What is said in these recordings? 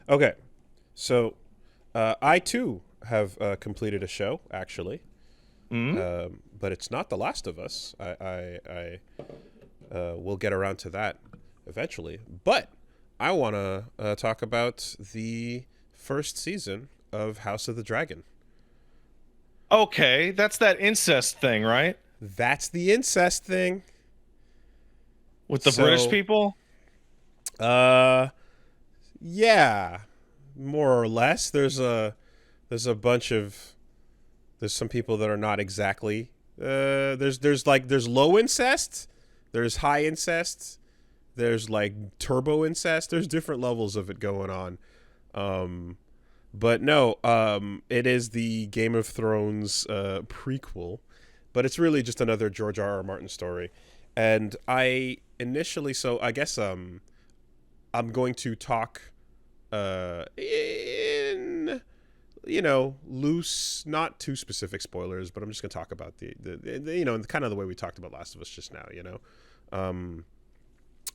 Okay, so I too have completed a show actually, Mm? but it's not The Last of Us. I will get around to that eventually. But I want to talk about the first season of House of the Dragon. Okay, that's that incest thing, right? That's the incest thing. With the British So, people? uh, yeah, more or less. There's a bunch of there's some people that are not exactly. There's low incest, there's high incest, there's like turbo incest. There's different levels of it going on. Um, but no, it is the Game of Thrones prequel, but it's really just another George R. R. Martin story. And I initially, so I guess I'm going to talk in loose, not too specific spoilers, but I'm just gonna talk about the kind of the way we talked about Last of Us just now, um,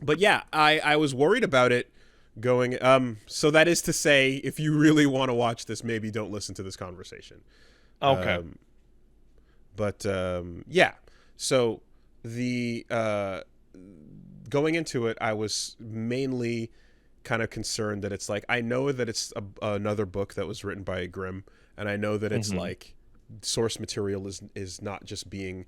but yeah, I was worried about it going. So that is to say, if you really want to watch this, maybe don't listen to this conversation. Okay. Um, but yeah, so the going into it, I was mainly kind of concerned that it's like I know that it's another book that was written by Grimm, and I know that it's hmm like source material is not just being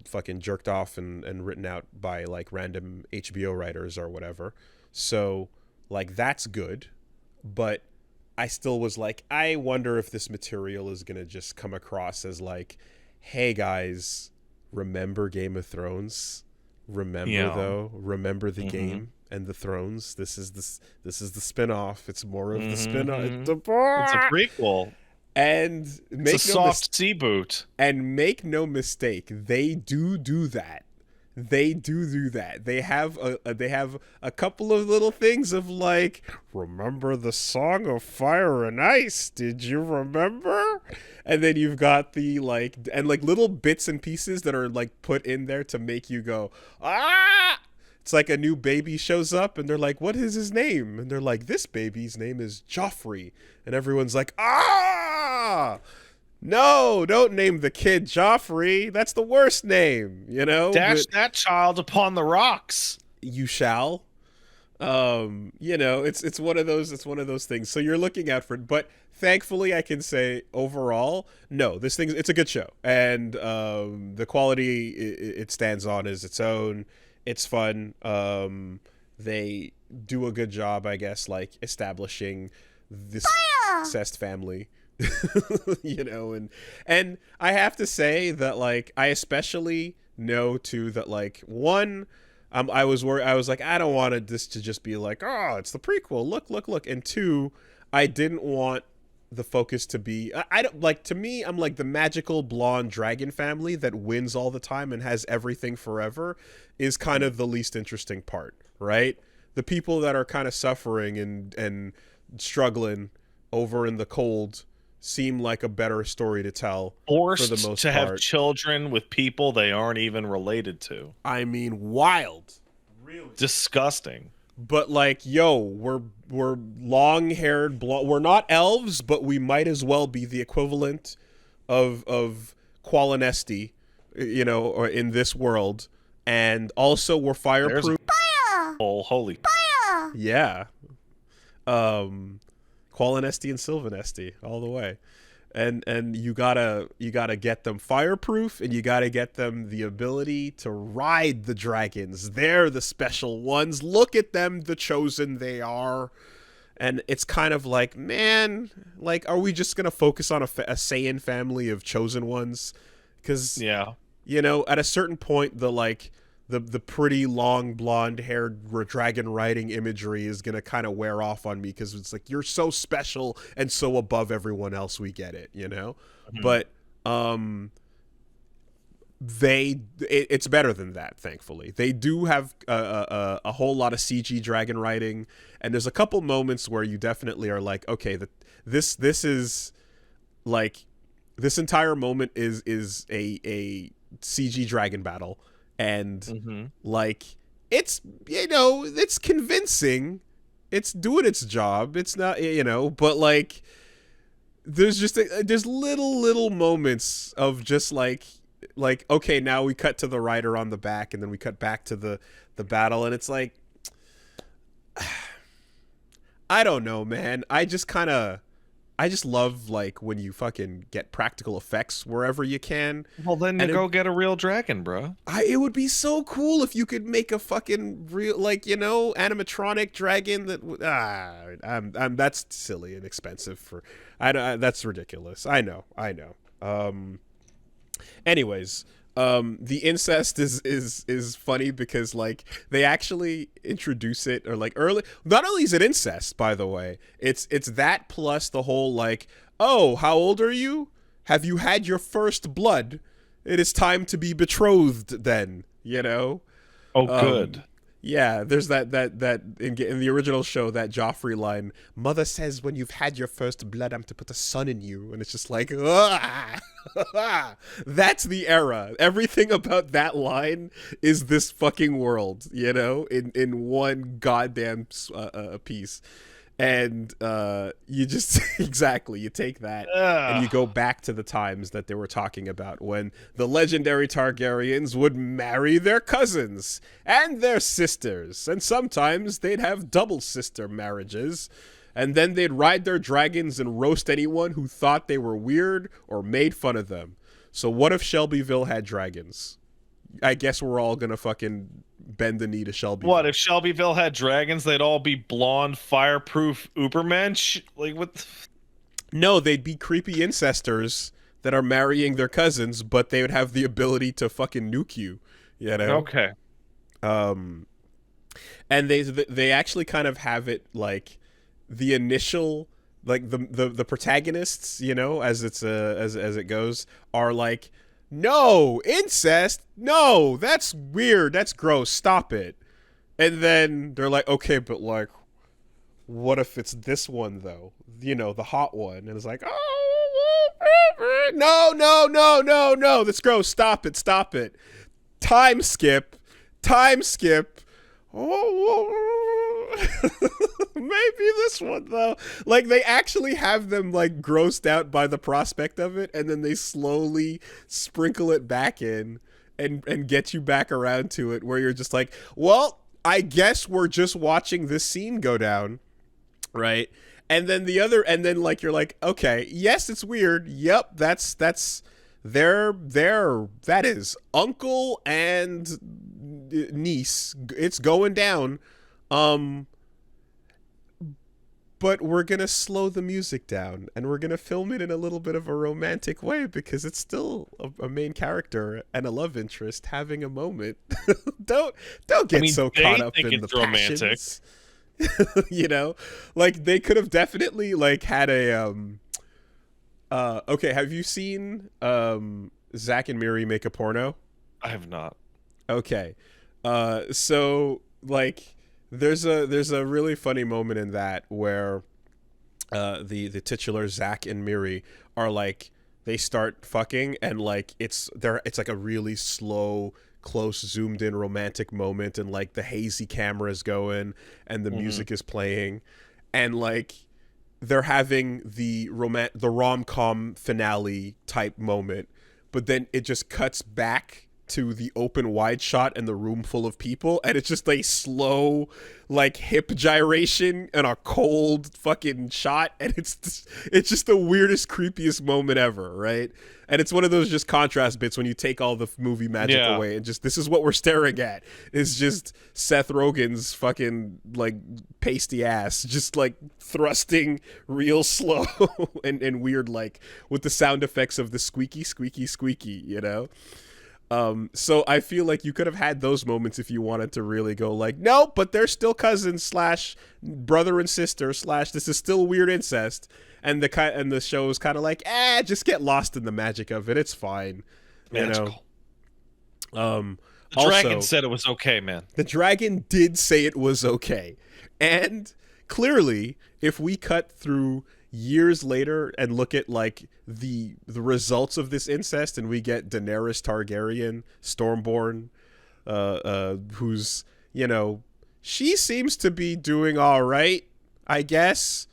fucking jerked off and written out by like random HBO writers or whatever. So like that's good, but I still was like, I wonder if this material is gonna just come across as like, hey guys, remember Game of Thrones? Remember Yeah. though, remember the hmm game and the thrones. This is the spin-off. It's more of the spin-off. It's hmm the It's a prequel. and It's a make no mis- soft sea boot. and make no mistake, they do that. They do that. They have a couple of little things of like, remember the Song of Fire and Ice? Did you remember? And then you've got the like little bits and pieces that are like put in there to make you go, ah! It's like a new baby shows up and they're like, what is his name? And they're like, this baby's name is Joffrey. And everyone's like, ah! No, don't name the kid Joffrey. That's the worst name, Dash but that child upon the rocks. you shall. It's one of those things. So you're looking out for it, but thankfully I can say overall, no, it's a good show. And the quality it stands on is its own. It's fun. They do a good job, I guess, like establishing this incest family. And I have to say that like I especially know too that like one, I was worried. I was like, I don't want this to just be like, oh, it's the prequel. Look. And two, I didn't want the focus to be. I don't like. To me, I'm like the magical blonde dragon family that wins all the time and has everything forever is kind of the least interesting part, right? The people that are kind of suffering and struggling over in the cold seem like a better story to tell for the Forced most to have part. children with people they aren't even related to. I mean, wild. Disgusting. But like, yo, we're long-haired blonde. We're not elves, but we might as well be the equivalent of Qualinesti, or in this world. And also we're There's a fireproof. holy. Yeah. Qualinesti and Sylvanesti all the way. And you gotta get them fireproof, and you gotta get them the ability to ride the dragons. They're the special ones. Look at them, the chosen they are. And it's kind of like, man, like, are we just gonna focus on a Saiyan family of chosen ones? Because Yeah. at a certain point, the pretty long blonde haired dragon riding imagery is gonna kind of wear off on me because it's like you're so special and so above everyone else. We get it. Mhm. But it's better than that. Thankfully, they do have a whole lot of CG dragon riding, and there's a couple moments where you definitely are like, okay, this is like this entire moment is a CG dragon battle, and Mhm. like it's convincing, it's doing its job. It's not, but like there's little moments of just like okay, now we cut to the rider on the back, and then we cut back to the battle, and it's like I don't know, man. I just love like when you fucking get practical effects wherever you can. Well, then you go get a real dragon, bro. It would be so cool if you could make a fucking real, like, animatronic dragon that that's silly and expensive for that's ridiculous. I know. Anyways, the incest is funny because like they actually introduce it, or like early. Not only is it incest, by the way, it's that plus the whole like, oh, how old are you? Have you had your first blood? It is time to be betrothed. Then Oh, good. Yeah, there's that in the original show, that Joffrey line, "Mother says when you've had your first blood, I'm to put a son in you," and it's just like, that's the era. Everything about that line is this fucking world, in one goddamn piece. And you just exactly, you take that and you go back to the times that they were talking about when the legendary Targaryens would marry their cousins and their sisters, and sometimes they'd have double sister marriages, and then they'd ride their dragons and roast anyone who thought they were weird or made fun of them. So what if Shelbyville had dragons? I guess we're all gonna fucking bend the knee to Shelbyville. What if Shelbyville had dragons? They'd all be blonde, fireproof Ubermensch. Like what? No, they'd be creepy incestors that are marrying their cousins, but they would have the ability to fucking nuke you. Okay. And they actually kind of have it like the initial, like the protagonists, as it goes, are like, no, incest, no, that's weird, that's gross, stop it. And then they're like, okay, but like, what if it's this one though, the hot one? And it's like, oh, no, that's gross, stop it, time skip. Maybe this one though. Like they actually have them like grossed out by the prospect of it, and then they slowly sprinkle it back in and get you back around to it, where you're just like, well, I guess we're just watching this scene go down, right? And then like you're like, okay, yes, it's weird. Yep, that's that is uncle and niece. It's going down. But we're going to slow the music down, and we're going to film it in a little bit of a romantic way, because it's still a main character and a love interest having a moment. Don't get so caught up in the passions. Like they could have definitely like had a okay, have you seen Zach and Miri make a porno? I have not. Okay. So like there's a really funny moment in that where the titular Zach and Miri are like, they start fucking, and like it's like a really slow, close, zoomed in romantic moment, and like the hazy camera is going and the music is playing, and like they're having the rom-com finale type moment, but then it just cuts back to the open wide shot and the room full of people, and it's just a slow like hip gyration and a cold fucking shot, and it's just the weirdest, creepiest moment ever, right? And it's one of those just contrast bits when you take all the movie magic away, and just, this is what we're staring at, is just Seth Rogen's fucking like pasty ass just like thrusting real slow and weird, like with the sound effects of the squeaky squeaky squeaky, so I feel like you could have had those moments if you wanted to really go like, no, but they're still cousins / brother and sister / this is still weird incest, and the show is kind of like, just get lost in the magic of it. It's fine, Magical. The dragon said it was okay, man. The dragon did say it was okay, and clearly, if we cut through years later and look at like the results of this incest, and we get Daenerys Targaryen, Stormborn, who's She seems to be doing all right, I guess.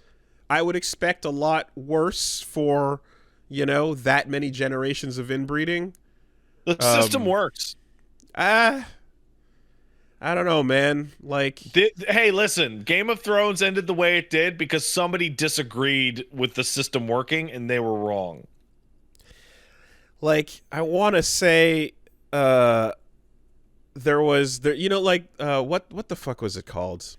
I would expect a lot worse for, that many generations of inbreeding. The system Um, works. I don't know, man. Like, Hey, listen, Game of Thrones ended the way it did because somebody disagreed with the system working and they were wrong. I want to say, there was there, what the fuck was it called?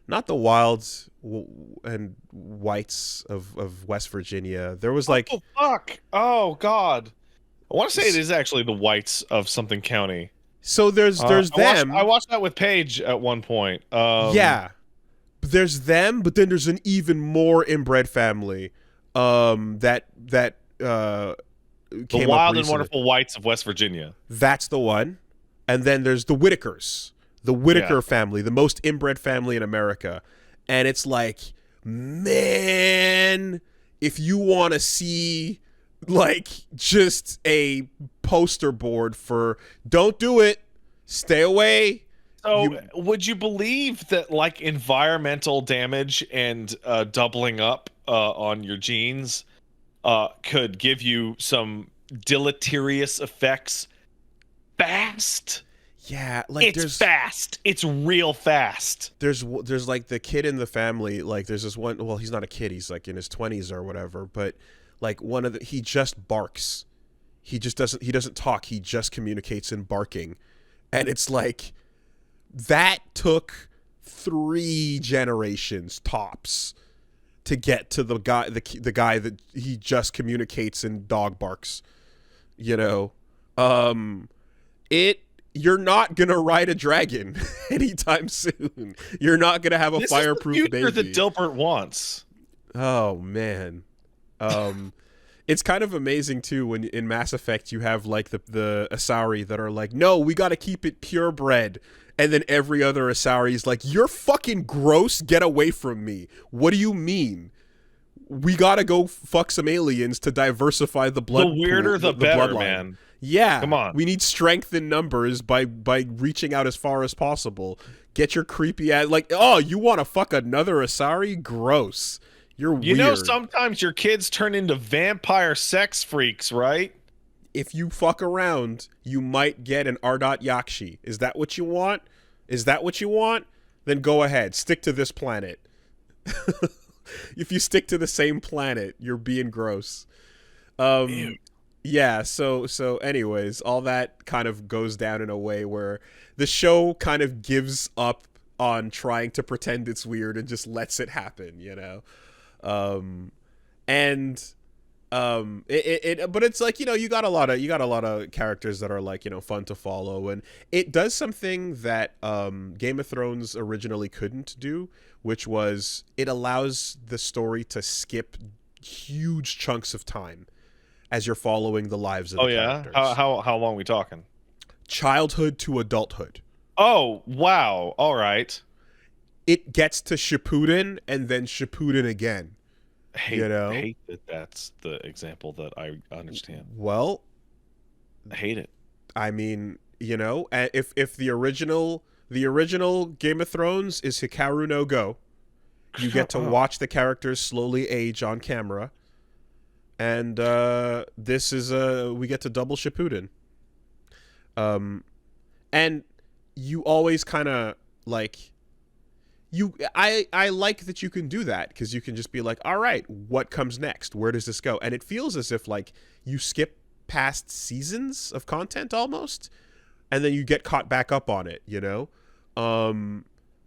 Not the Wilds and Whites of West Virginia. There was Oh fuck! Oh god! I want to say it is actually the Whites of something county. So there's them. I watched that with Paige at one point. Yeah, there's them, but then there's an even more inbred family. That The came Wild up and Wonderful Whites of West Virginia. That's the one. And then there's the Whitakers, the Whitaker family, the most inbred family in America. And it's like, man, if you want to see just a poster board for don't do it, stay away. So would you believe that environmental damage and doubling up on your genes could give you some deleterious effects fast? Yeah, it's fast. It's real fast. There's the kid in the family. There's this one. Well, he's not a kid. He's in his 20s or whatever. But he just barks. He doesn't talk. He just communicates in barking, and it's that took 3 generations tops to get to the guy that he just communicates in dog barks. You're not gonna ride a dragon anytime soon. You're not gonna have a fireproof baby. This is the future that Dilbert wants. Oh man, it's kind of amazing too when in Mass Effect you have the Asari that are no, we got to keep it purebred, and then every other Asari is you're fucking gross. Get away from me. What do you mean? We got to go fuck some aliens to diversify the blood. The weirder, the better, bloodline. Man. Yeah, come on. We need strength in numbers by reaching out as far as possible. Get your creepy ass oh, you want to fuck another Asari? Gross. You're weird. Sometimes your kids turn into vampire sex freaks, right? If you fuck around, you might get an Ardot Yakshi. Is that what you want? Then go ahead. Stick to this planet. If you stick to the same planet, you're being gross. Ew. Yeah, so anyways, all that kind of goes down in a way where the show kind of gives up on trying to pretend it's weird and just lets it happen, but it's you got a lot of characters that are fun to follow, and it does something that Game of Thrones originally couldn't do, which was it allows the story to skip huge chunks of time as you're following the lives of the characters. How long are we talking? Childhood to adulthood. Oh, wow. All right. It gets to Shippuden and then Shippuden again. I hate that that's the example that I understand. Well, I hate it. I mean, if the original Game of Thrones is Hikaru no Go, you get to watch the characters slowly age on camera. And this is we get to double Shippuden. And you always kind of I like that you can do that because you can just be all right, what comes next? Where does this go? And it feels as if you skip past seasons of content almost, and then you get caught back up on it.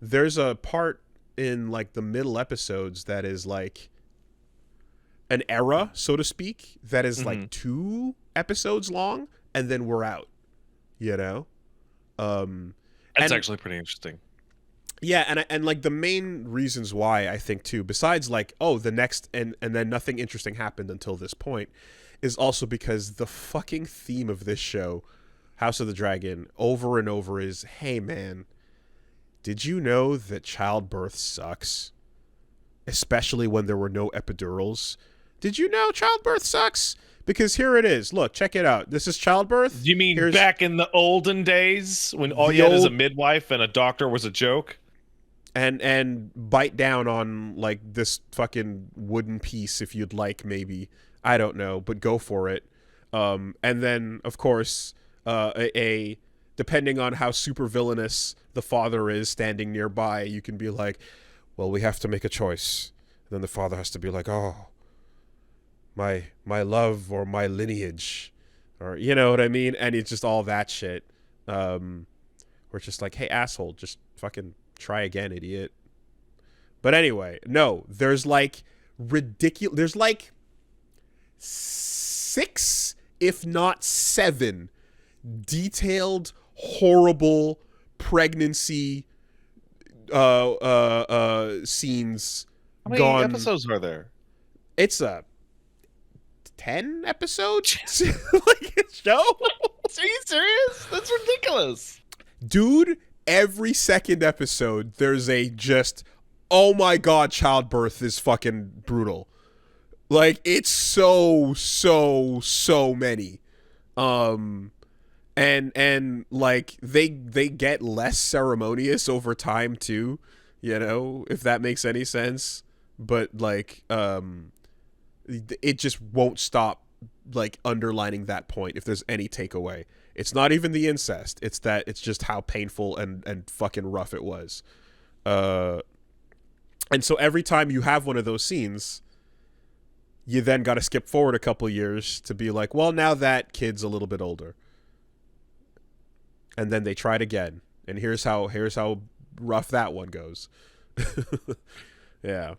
There's a part in the middle episodes that is an era, so to speak, that is 2 episodes long, and then we're out. That's actually pretty interesting. Yeah, and the main reasons why I think too, besides the next and then nothing interesting happened until this point, is also because the fucking theme of this show, House of the Dragon, over and over is, hey man, did you know that childbirth sucks? Especially when there were no epidurals. Did you know childbirth sucks? Because here it is. Look, check it out. This is childbirth. You mean back in the olden days when all you had is a midwife and a doctor was a joke? and bite down on like this fucking wooden piece if you'd like, maybe. I don't know, but go for it. And then of course, depending on how super villainous the father is standing nearby, you can be like, well, we have to make a choice. And then the father has to be like, oh, my love or my lineage, or you know what I mean? And it's just all that shit. We're just like, hey, asshole, just fucking try again, idiot. But anyway, no, there's like ridiculous. There's like 6, if not 7, detailed, horrible pregnancy scenes. How many episodes are there? It's a 10 episode like show. Are you serious? That's ridiculous, dude. Every second episode, there's a just, oh my god, childbirth is fucking brutal. Like, it's so many. And like they get less ceremonious over time too, you know, if that makes any sense. But like it just won't stop like underlining that point if there's any takeaway. It's not even the incest. It's that it's just how painful and fucking rough it was. And so every time you have one of those scenes, you then got to skip forward a couple years to be like, well, now that kid's a little bit older. And then they tried again. And here's how rough that one goes. Yeah.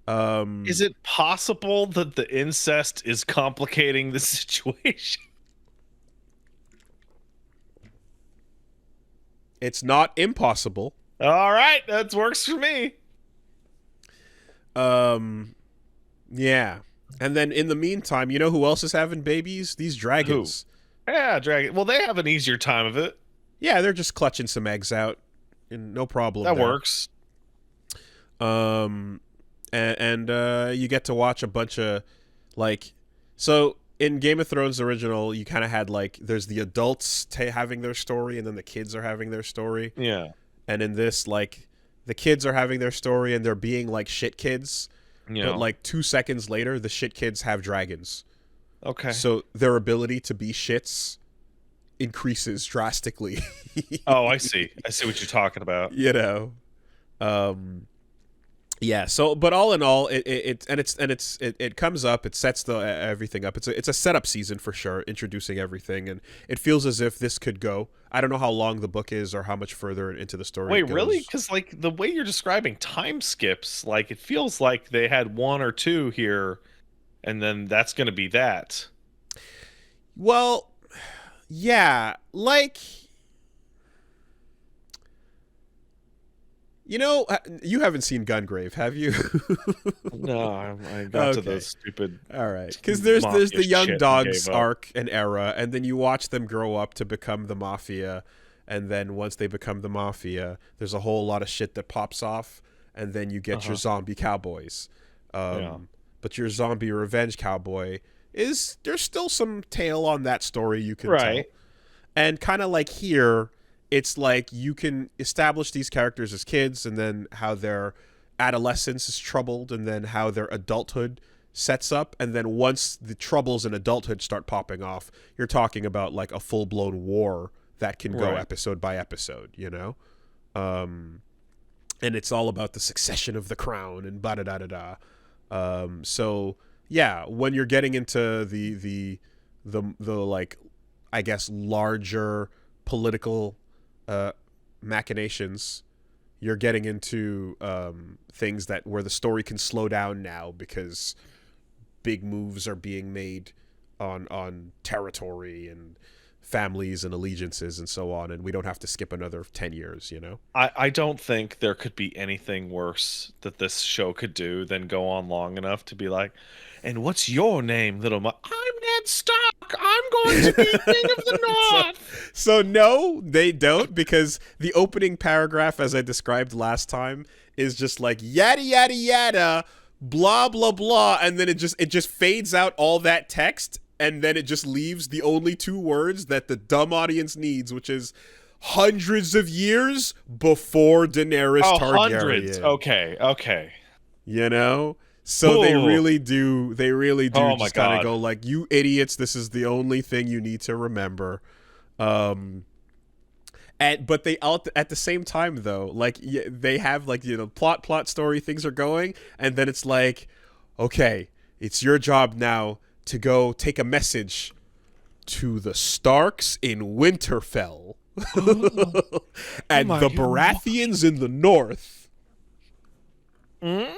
Is it possible that the incest is complicating the situation? It's not impossible. All right, that works for me. Yeah. And then in the meantime, you know who else is having babies? These dragons. Who? Yeah, dragon. Well, they have an easier time of it. Yeah, they're just clutching some eggs out. And no problem. That there. Works. And you get to watch a bunch of like, so in Game of Thrones original, you kind of had like, there's the adults having their story and then the kids are having their story. Yeah. And in this, like, the kids are having their story and they're being like shit kids. Yeah. But like 2 seconds later, the shit kids have dragons. Okay. So their ability to be shits increases drastically. Oh, I see. I see what you're talking about. You know. Yeah, so but all in all, it comes up, it sets the everything up. It's a setup season for sure, introducing everything, and it feels as if this could go. I don't know how long the book is or how much further into the story. Wait, it goes. Really? Because like the way you're describing time skips, like it feels like they had 1 or 2 here, and then that's going to be that. Well, yeah, like. You know, you haven't seen Gungrave, have you? No, I got to the stupid. All right, because there's the young dogs arc and era, and then you watch them grow up to become the mafia, and then once they become the mafia, there's a whole lot of shit that pops off, and then you get your zombie cowboys. But your zombie revenge cowboy there's still some tail on that story you can tell, and kind of like here. It's like you can establish these characters as kids and then how their adolescence is troubled and then how their adulthood sets up. And then once the troubles in adulthood start popping off, you're talking about like a full-blown war that can go episode by episode, you know? And it's all about the succession of the crown and ba-da-da-da-da. So, yeah, when you're getting into the like, I guess, larger political machinations, you're getting into things that where the story can slow down now because big moves are being made on territory and families and allegiances and so on, and we don't have to skip another 10 years, you know? I don't think there could be anything worse that this show could do than go on long enough to be like, and what's your name, little I'm Ned Stark. I'm going to be King of the North. So no, they don't, because the opening paragraph, as I described last time, is just like yada yada yada, blah blah blah, and then it just fades out all that text, and then it just leaves the only 2 words that the dumb audience needs, which is hundreds of years before Daenerys Oh, Targaryen. hundreds. Okay, okay. You know? So they Ooh. really do Oh my just kind of God. go like, you idiots, this is the only thing you need to remember. But they all at the same time though, like they have like, plot story, things are going, and then it's like, okay, it's your job now to go take a message to the Starks in Winterfell and my the God. Baratheons in the north. Mm?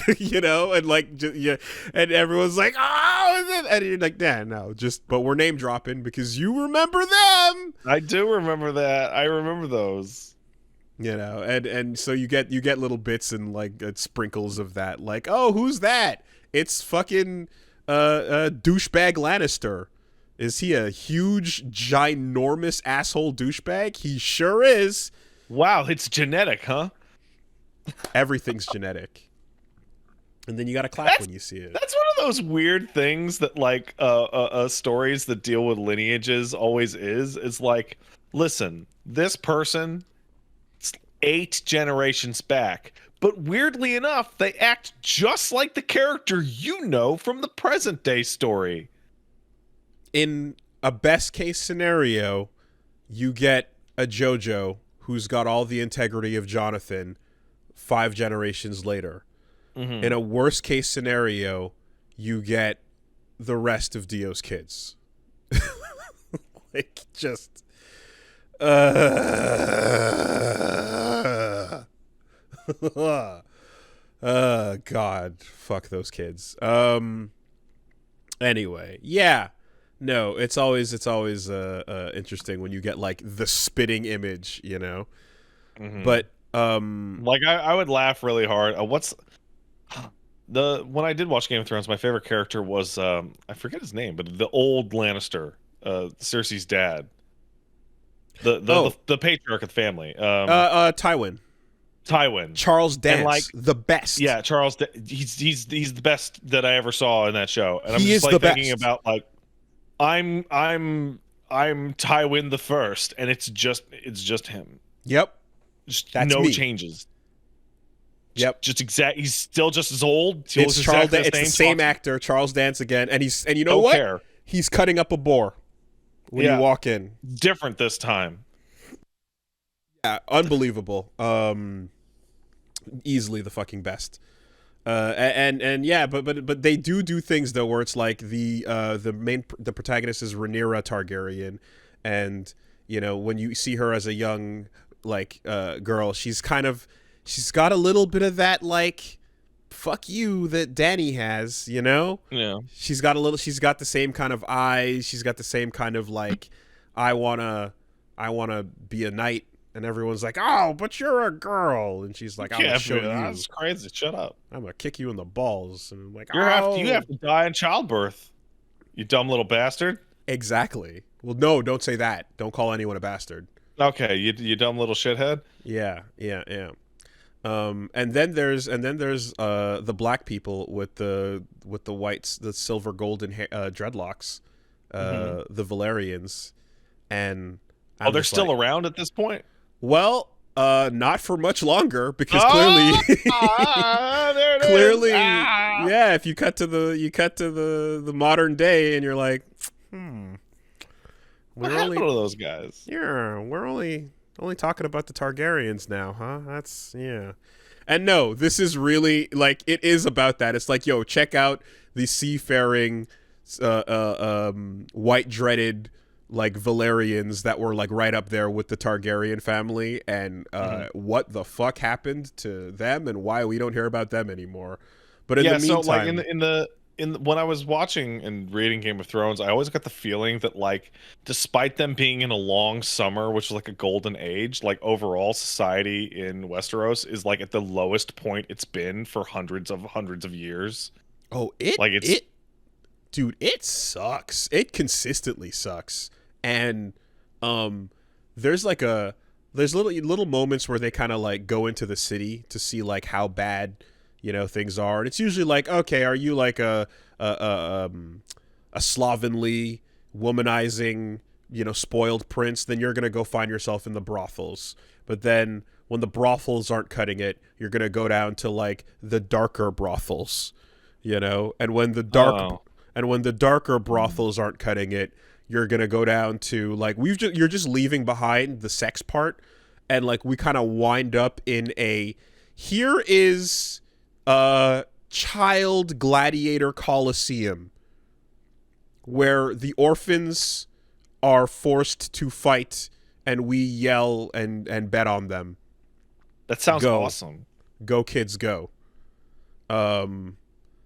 And like, yeah, and everyone's like, oh, and you're like, nah, no, but we're name dropping because you remember them. I do remember that. I remember those. And so you get little bits and like sprinkles of that, like, oh, who's that? It's fucking douchebag Lannister. Is he a huge, ginormous asshole douchebag? He sure is. Wow, it's genetic, huh? Everything's genetic. And then you gotta clap when you see it. That's one of those weird things that like stories that deal with lineages always is. It's like, listen, this person 8 generations back, but weirdly enough, they act just like the character you know from the present day story. In a best case scenario, you get a JoJo who's got all the integrity of Jonathan 5 generations later. Mm-hmm. In a worst case scenario, you get the rest of Dio's kids. Like, just God, fuck those kids. Anyway, yeah. No, it's always interesting when you get like the spitting image, Mm-hmm. But like I would laugh really hard. When I did watch Game of Thrones, my favorite character was I forget his name, but the old Lannister, Cersei's dad, the patriarch of the family, Tywin. Charles Dance, and like the best. Yeah, Charles. He's the best that I ever saw in that show, and I'm He just is like the thinking best. about like I'm Tywin the First, and it's just him. Yep. Just That's no me. changes. Yep. Just exact. He's still just as old. It's Charles. It's the same actor, Charles Dance again, and you know Don't what? care. He's cutting up a boar when you walk in. Different this time. Yeah, unbelievable. Easily the fucking best. And yeah, but they do things though where it's like the protagonist is Rhaenyra Targaryen, and when you see her as a young girl, she's got a little bit of that like fuck you that Dany has, Yeah. She's got the same kind of eyes, she's got the same kind of like I wanna be a knight. And everyone's like, "Oh, but you're a girl," and she's like, "I'm gonna show you." That's crazy. Shut up. I'm gonna kick you in the balls, and I'm like, You have to die in childbirth. You dumb little bastard. Exactly. Well, no, don't say that. Don't call anyone a bastard. Okay, you dumb little shithead. Yeah. And then there's the black people with the whites, the silver golden dreadlocks, the Valerians, and they're still around at this point. Well, not for much longer because clearly, there it clearly, is. yeah. If you cut to the modern day, and you're like, What happened to those guys? Yeah, we're only talking about the Targaryens now, huh? That's yeah. And no, this is really like it is about that. It's like, yo, check out the seafaring, white dreaded like Valerians that were like right up there with the Targaryen family, and what the fuck happened to them and why we don't hear about them anymore. But in the meantime, so like when I was watching and reading Game of Thrones, I always got the feeling that like despite them being in a long summer, which is like a golden age, like overall society in Westeros is like at the lowest point it's been for hundreds of years. Oh, dude, it sucks. It consistently sucks. And there's little moments where they kind of like go into the city to see like how bad things are, and it's usually like, okay, are you like a slovenly, womanizing spoiled prince, then you're going to go find yourself in the brothels. But then when the brothels aren't cutting it, you're going to go down to like the darker brothels, and when the darker brothels aren't cutting it, you're going to go down to like you're just leaving behind the sex part, and like we kind of wind up in here is a child gladiator coliseum where the orphans are forced to fight, and we yell and bet on them. That sounds awesome. Go kids, go.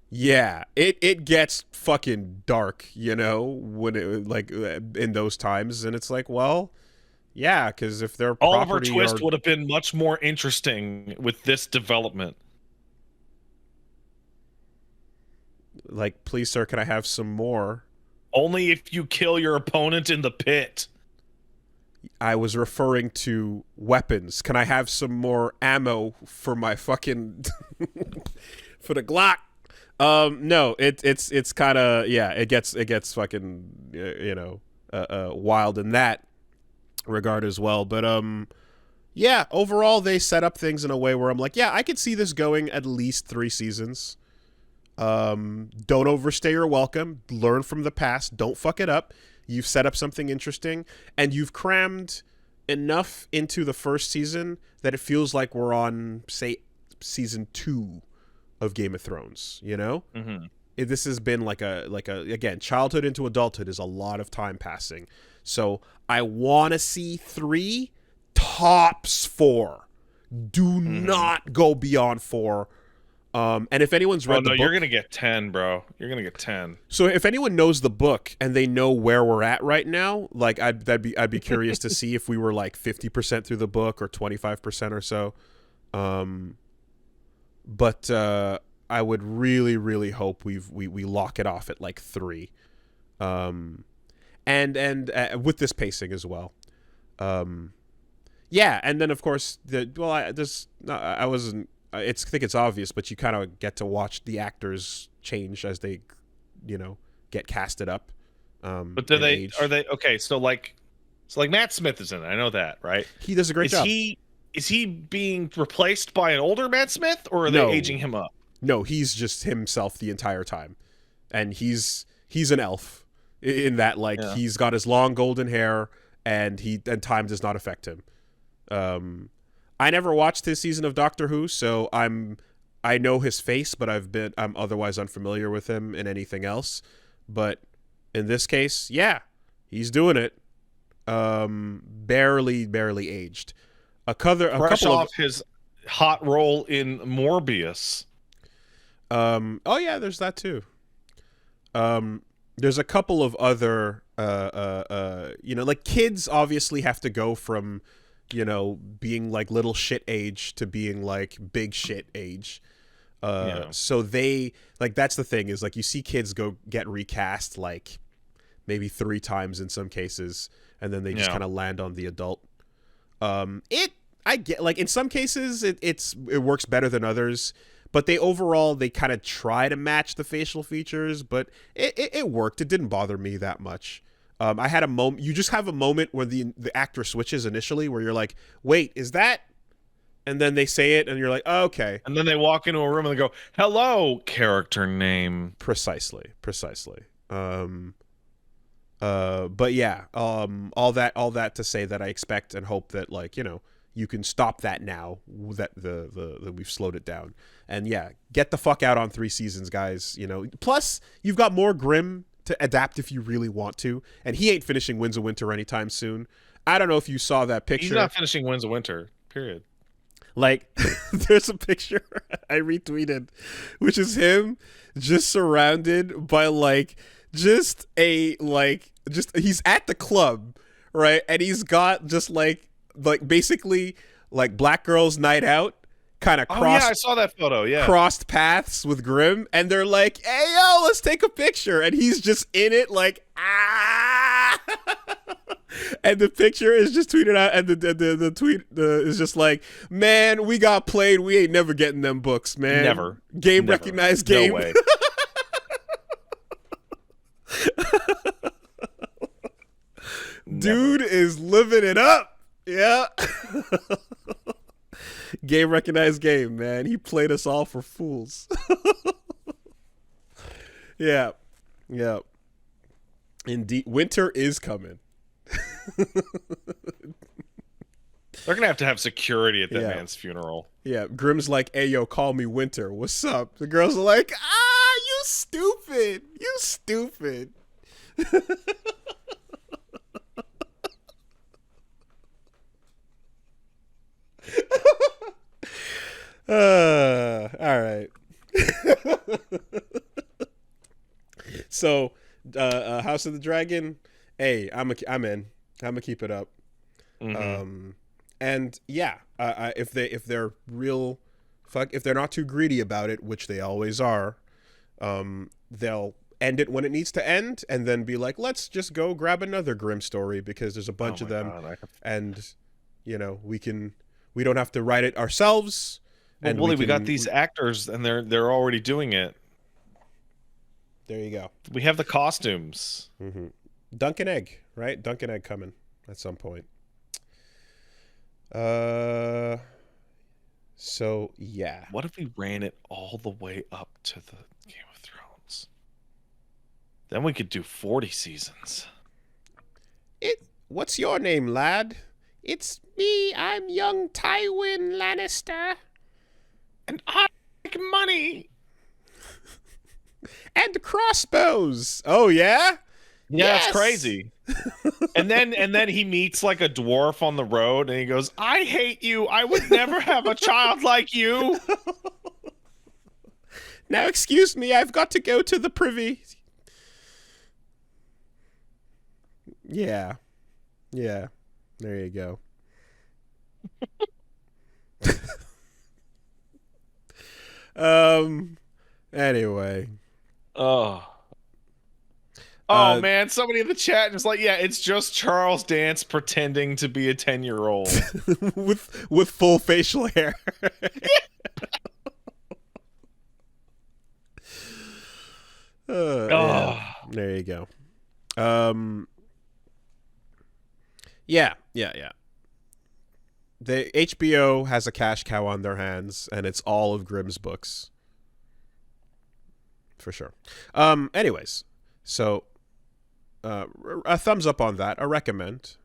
Yeah, it gets fucking dark, when it like in those times, and it's like, well, yeah, because if their Oliver Twist would have been much more interesting with this development. Like, please, sir, can I have some more? Only if you kill your opponent in the pit. I was referring to weapons. Can I have some more ammo for my fucking for the Glock? No, it's kind of, yeah, it gets fucking wild in that regard as well. But yeah, overall they set up things in a way where I'm like, yeah, I could see this going at least 3 seasons. Don't overstay your welcome. Learn from the past. Don't fuck it up. You've set up something interesting, and you've crammed enough into the first season that it feels like we're on, say, season 2 of Game of Thrones. Mm-hmm. This has been like a again, childhood into adulthood is a lot of time passing. So I want to see 3, tops 4. Do not go beyond 4. And if anyone's read the book, you're gonna get 10, bro. You're gonna get 10. So if anyone knows the book and they know where we're at right now, like I'd be curious to see if we were like 50% through the book or 25% or so. But I would really, really hope we lock it off at like 3, and with this pacing as well. Yeah, and then of course I wasn't. I think it's obvious, but you kind of get to watch the actors change as they, get casted up. But are they okay? So like Matt Smith is in it. I know that, right? He does a great job. Is he being replaced by an older Matt Smith, or are they aging him up? No, he's just himself the entire time, and he's an elf in that, like, he's got his long golden hair, and time does not affect him. I never watched his season of Doctor Who, so I know his face, but I'm otherwise unfamiliar with him in anything else. But in this case, yeah, he's doing it. Barely aged. Fresh off his hot role in Morbius. Oh yeah, there's that too. There's a couple of other like kids obviously have to go from being like little shit age to being like big shit age. So they like, that's the thing, is like you see kids go get recast like maybe 3 times in some cases, and then they just kind of land on the adult. I get, like, in some cases it works better than others, but they kind of try to match the facial features, but it worked. It didn't bother me that much. I had a moment. You just have a moment where the actor switches initially, where you're like, "Wait, is that?" And then they say it, and you're like, oh, "Okay." And then they walk into a room and they go, "Hello, character name." Precisely. But yeah, all that to say that I expect and hope that, like, you can stop that now that the we've slowed it down, and yeah, get the fuck out on 3 seasons, guys. Plus you've got more Grimm to adapt if you really want to, and he ain't finishing Winds of Winter anytime soon. I don't know if you saw that picture. He's not finishing Winds of Winter, period. Like, there's a picture I retweeted, which is him just surrounded by he's at the club, right? And he's got just like basically like Black Girls Night Out kind of crossed. Oh yeah, I saw that photo. Yeah, crossed paths with Grimm, and they're like, "Hey yo, let's take a picture," and he's just in it like, ah. And the picture is just tweeted out, and the tweet is just like, "Man, we got played. We ain't never getting them books, man. Never. Game recognized game." No way. Dude is living it up. Yeah. Game recognized game, man. He played us all for fools. Yeah. Yeah. Indeed. Winter is coming. They're gonna have to have security at that man's funeral. Yeah. Grimm's like, hey, yo, call me Winter. What's up? The girls are like, you stupid. You stupid. All right. So, House of the Dragon. Hey, I'm in. I'm gonna keep it up. Mm-hmm. And yeah, if they're real, if they're not too greedy about it, which they always are, they'll end it when it needs to end, and then be like, let's just go grab another Grimm story because there's a bunch of them, and we don't have to write it ourselves. Well, and Woolie, we got these actors, and they're already doing it. There you go. We have the costumes. Mm-hmm. Dunk and Egg, right? Dunk and Egg coming at some point. So yeah. What if we ran it all the way up to the Game of Thrones? Then we could do 40 seasons. What's your name, lad? It's me. I'm young Tywin Lannister. And I like money. And crossbows. Oh yeah? Yeah, yes. That's crazy. and then he meets like a dwarf on the road and he goes, I hate you. I would never have a child like you. Now excuse me, I've got to go to the privy. Yeah. Yeah. There you go. Anyway. Oh man, somebody in the chat is like, yeah, it's just Charles Dance pretending to be a 10-year-old. with full facial hair. Yeah. There you go. Yeah. The HBO has a cash cow on their hands, and it's all of Grimm's books. For sure. Anyways, so a thumbs up on that. A recommend.